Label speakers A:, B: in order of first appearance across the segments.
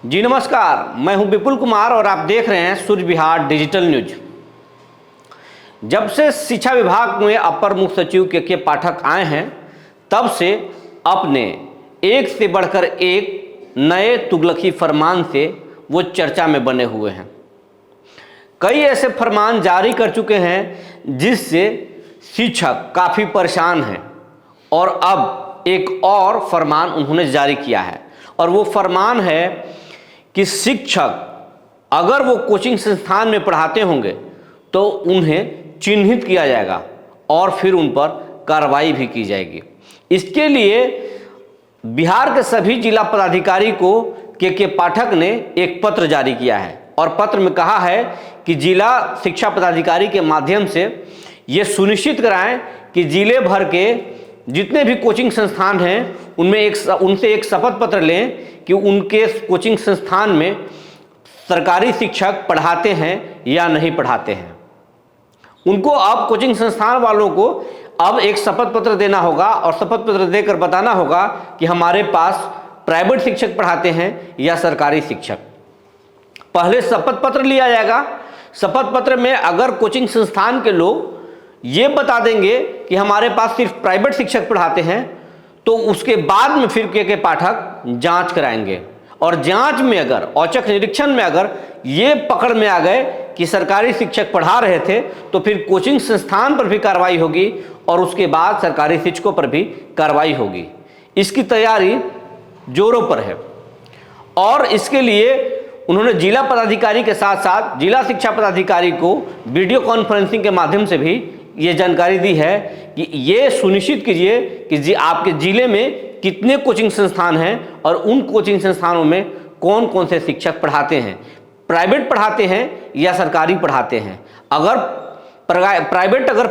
A: जी नमस्कार, मैं हूं विपुल कुमार और आप देख रहे हैं सूर्य विहार डिजिटल न्यूज। जब से शिक्षा विभाग में अपर मुख्य सचिव के पाठक आए हैं तब से अपने एक से बढ़कर एक नए तुगलकी फरमान से वो चर्चा में बने हुए हैं। कई ऐसे फरमान जारी कर चुके हैं जिससे शिक्षक काफ़ी परेशान हैं और अब एक और फरमान उन्होंने जारी किया है और वो फरमान है कि शिक्षक अगर वो कोचिंग संस्थान में पढ़ाते होंगे तो उन्हें चिन्हित किया जाएगा और फिर उन पर कार्रवाई भी की जाएगी। इसके लिए बिहार के सभी जिला पदाधिकारी को के पाठक ने एक पत्र जारी किया है और पत्र में कहा है कि जिला शिक्षा पदाधिकारी के माध्यम से ये सुनिश्चित कराएं कि जिले भर के जितने भी कोचिंग संस्थान हैं उनमें उनसे एक शपथ पत्र लें कि उनके कोचिंग संस्थान में सरकारी शिक्षक पढ़ाते हैं या नहीं पढ़ाते हैं। उनको अब कोचिंग संस्थान वालों को अब एक शपथ पत्र देना होगा और शपथ पत्र देकर बताना होगा कि हमारे पास प्राइवेट शिक्षक पढ़ाते हैं या सरकारी शिक्षक। पहले शपथ पत्र लिया जाएगा। शपथ पत्र में अगर कोचिंग संस्थान के लोग ये बता देंगे कि हमारे पास सिर्फ प्राइवेट शिक्षक पढ़ाते हैं तो उसके बाद में फिर के पाठक जांच कराएंगे और जांच में अगर औचक निरीक्षण में अगर ये पकड़ में आ गए कि सरकारी शिक्षक पढ़ा रहे थे तो फिर कोचिंग संस्थान पर भी कार्रवाई होगी और उसके बाद सरकारी शिक्षकों पर भी कार्रवाई होगी। इसकी तैयारी जोरों पर है और इसके लिए उन्होंने जिला पदाधिकारी के साथ साथ जिला शिक्षा पदाधिकारी को वीडियो कॉन्फ्रेंसिंग के माध्यम से भी ये जानकारी दी है कि ये सुनिश्चित कीजिए कि आपके जिले में कितने कोचिंग संस्थान हैं और उन कोचिंग संस्थानों में कौन कौन से शिक्षक पढ़ाते हैं, प्राइवेट पढ़ाते हैं या सरकारी पढ़ाते हैं। अगर प्राइवेट अगर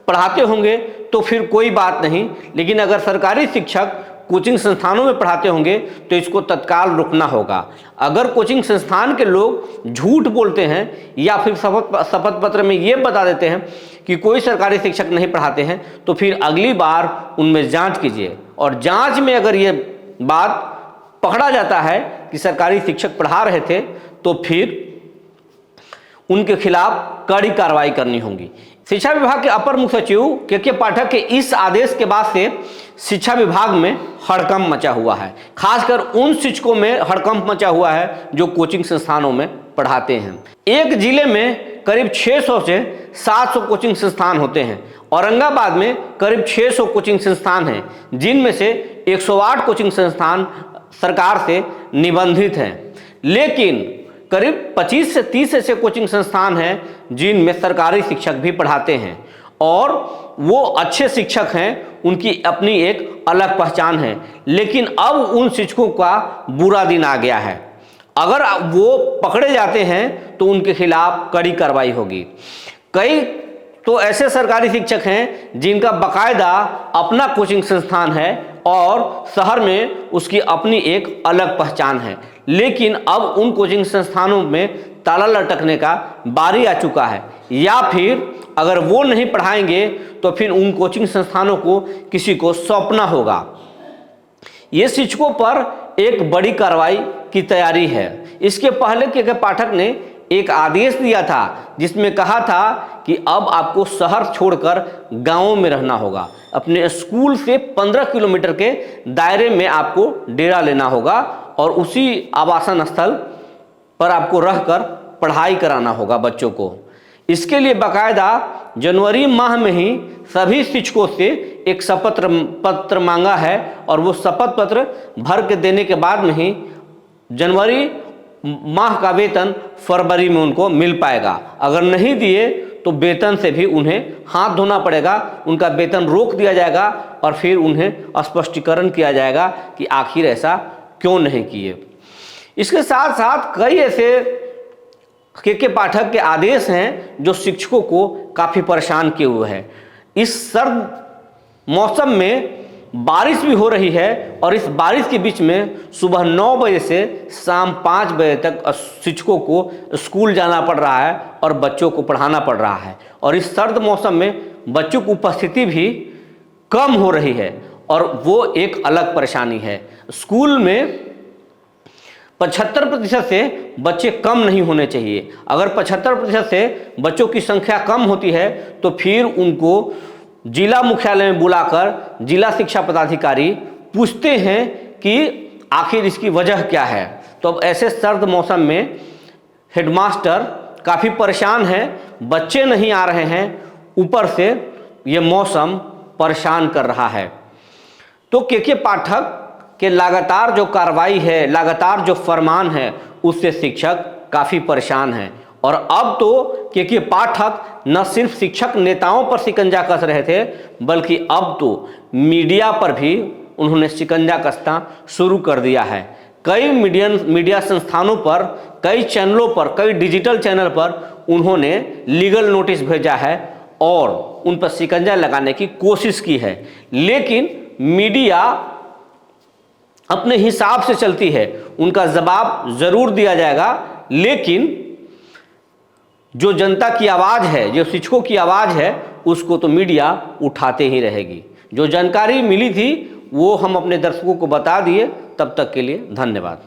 A: पढ़ाते होंगे तो फिर कोई बात नहीं, लेकिन अगर सरकारी शिक्षक कोचिंग संस्थानों में पढ़ाते होंगे तो इसको तत्काल रोकना होगा। अगर कोचिंग संस्थान के लोग झूठ बोलते हैं या फिर शपथ पत्र में ये बता देते हैं कि कोई सरकारी शिक्षक नहीं पढ़ाते हैं तो फिर अगली बार उनमें जांच कीजिए और जांच में अगर ये बात पकड़ा जाता है कि सरकारी शिक्षक पढ़ा रहे थे तो फिर उनके खिलाफ कड़ी कार्रवाई करनी होगी। शिक्षा विभाग के अपर मुख्य सचिव के पाठक के इस आदेश के बाद से शिक्षा विभाग में हड़कंप मचा हुआ है। खासकर उन शिक्षकों में हड़कंप मचा हुआ है जो कोचिंग संस्थानों में पढ़ाते हैं। एक जिले में करीब 600 से 700 कोचिंग संस्थान होते हैं। औरंगाबाद में करीब 600 कोचिंग संस्थान हैं जिनमें से 108 कोचिंग संस्थान सरकार से निबंधित हैं, लेकिन करीब 25 से 30 ऐसे कोचिंग संस्थान हैं जिनमें सरकारी शिक्षक भी पढ़ाते हैं और वो अच्छे शिक्षक हैं, उनकी अपनी एक अलग पहचान है। लेकिन अब उन शिक्षकों का बुरा दिन आ गया है। अगर वो पकड़े जाते हैं तो उनके खिलाफ कड़ी कार्रवाई होगी। कई तो ऐसे सरकारी शिक्षक हैं जिनका बाकायदा अपना कोचिंग संस्थान है और शहर में उसकी अपनी एक अलग पहचान है, लेकिन अब उन कोचिंग संस्थानों में ताला लटकने का बारी आ चुका है या फिर अगर वो नहीं पढ़ाएंगे तो फिर उन कोचिंग संस्थानों को किसी को सौंपना होगा। ये शिक्षकों पर एक बड़ी कार्रवाई की तैयारी है। इसके पहले के पाठक ने एक आदेश दिया था जिसमें कहा था कि अब आपको शहर छोड़कर गांवों में रहना होगा। अपने स्कूल से 15 किलोमीटर के दायरे में आपको डेरा लेना होगा और उसी आवासन स्थल पर आपको रहकर पढ़ाई कराना होगा बच्चों को। इसके लिए बाकायदा जनवरी माह में ही सभी शिक्षकों से एक शपथ पत्र मांगा है और वो शपथ पत्र भर के देने के बाद में ही जनवरी माह का वेतन फरवरी में उनको मिल पाएगा। अगर नहीं दिए तो वेतन से भी उन्हें हाथ धोना पड़ेगा, उनका वेतन रोक दिया जाएगा और फिर उन्हें स्पष्टीकरण किया जाएगा कि आखिर ऐसा क्यों नहीं किए। इसके साथ साथ कई ऐसे के पाठक के आदेश हैं जो शिक्षकों को काफ़ी परेशान किए हुए हैं। इस सर्द मौसम में बारिश भी हो रही है और इस बारिश के बीच में सुबह 9 बजे से शाम 5 बजे तक शिक्षकों को स्कूल जाना पड़ रहा है और बच्चों को पढ़ाना पड़ रहा है और इस सर्द मौसम में बच्चों की उपस्थिति भी कम हो रही है और वो एक अलग परेशानी है। स्कूल में 75% से बच्चे कम नहीं होने चाहिए। अगर 75% से बच्चों की संख्या कम होती है तो फिर उनको जिला मुख्यालय में बुलाकर जिला शिक्षा पदाधिकारी पूछते हैं कि आखिर इसकी वजह क्या है। तो अब ऐसे सर्द मौसम में हेडमास्टर काफ़ी परेशान हैं, बच्चे नहीं आ रहे हैं, ऊपर से ये मौसम परेशान कर रहा है। तो के पाठक के लगातार जो कार्रवाई है, लगातार जो फरमान है, उससे शिक्षक काफ़ी परेशान हैं। और अब तो के पाठक न सिर्फ शिक्षक नेताओं पर शिकंजा कस रहे थे, बल्कि अब तो मीडिया पर भी उन्होंने शिकंजा कसना शुरू कर दिया है। कई मीडिया संस्थानों पर, कई चैनलों पर, कई डिजिटल चैनल पर उन्होंने लीगल नोटिस भेजा है और उन पर शिकंजा लगाने की कोशिश की है। लेकिन मीडिया अपने हिसाब से चलती है, उनका जवाब जरूर दिया जाएगा, लेकिन जो जनता की आवाज़ है, जो शिक्षकों की आवाज़ है, उसको तो मीडिया उठाते ही रहेगी। जो जानकारी मिली थी वो हम अपने दर्शकों को बता दिए। तब तक के लिए धन्यवाद।